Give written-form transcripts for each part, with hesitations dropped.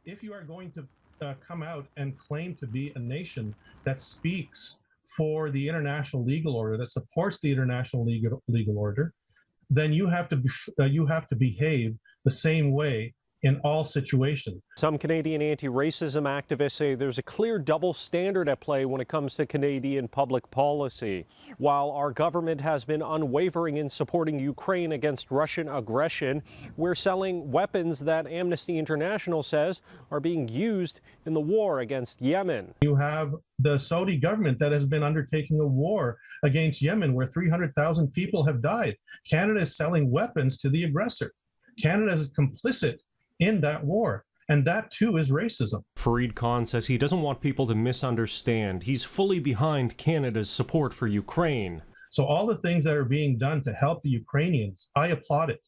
if you are going to come out and claim to be a nation that speaks for the international legal order, that supports the international legal order, then you have to behave the same way in all situations. Some Canadian anti-racism activists say there's a clear double standard at play when it comes to Canadian public policy. While our government has been unwavering in supporting Ukraine against Russian aggression, we're selling weapons that Amnesty International says are being used in the war against Yemen. You have the Saudi government that has been undertaking a war against Yemen where 300,000 people have died. Canada is selling weapons to the aggressor. Canada is complicit in that war, and that too is racism. Fareed Khan says he doesn't want people to misunderstand. He's fully behind Canada's support for Ukraine. So all the things that are being done to help the Ukrainians, I applaud it.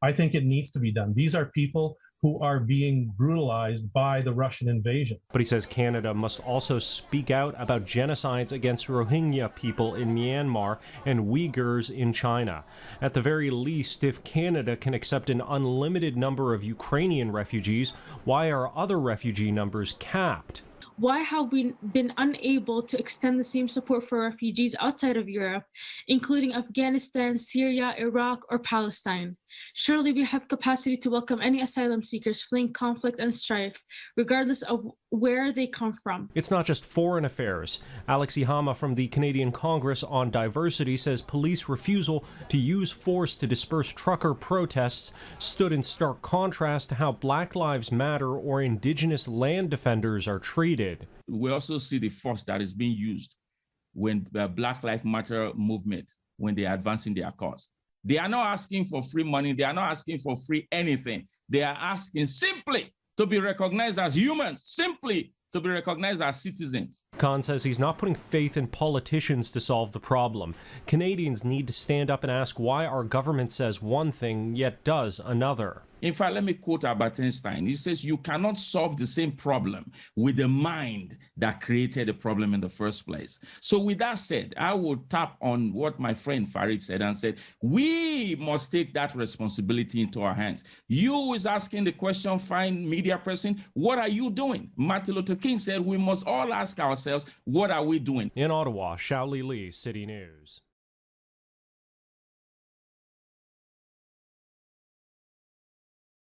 I think it needs to be done. These are people who are being brutalized by the Russian invasion. But he says Canada must also speak out about genocides against Rohingya people in Myanmar and Uyghurs in China. At the very least, if Canada can accept an unlimited number of Ukrainian refugees, why are other refugee numbers capped? Why have we been unable to extend the same support for refugees outside of Europe, including Afghanistan, Syria, Iraq, or Palestine? Surely we have capacity to welcome any asylum seekers fleeing conflict and strife, regardless of where they come from. It's not just foreign affairs. Alex Ihama from the Canadian Congress on Diversity says police refusal to use force to disperse trucker protests stood in stark contrast to how Black Lives Matter or Indigenous land defenders are treated. We also see the force that is being used when the Black Lives Matter movement, when they are advancing their cause. They are not asking for free money. They are not asking for free anything. They are asking simply to be recognized as humans, simply to be recognized as citizens. Khan says he's not putting faith in politicians to solve the problem. Canadians need to stand up and ask why our government says one thing yet does another. In fact, let me quote Albert Einstein. He says, you cannot solve the same problem with the mind that created the problem in the first place. So with that said, I will tap on what my friend Fareed said and said, we must take that responsibility into our hands. You who is asking the question, fine media person, what are you doing? Martin Luther King said, we must all ask ourselves, what are we doing? In Ottawa, Xiaoli Lee, City News.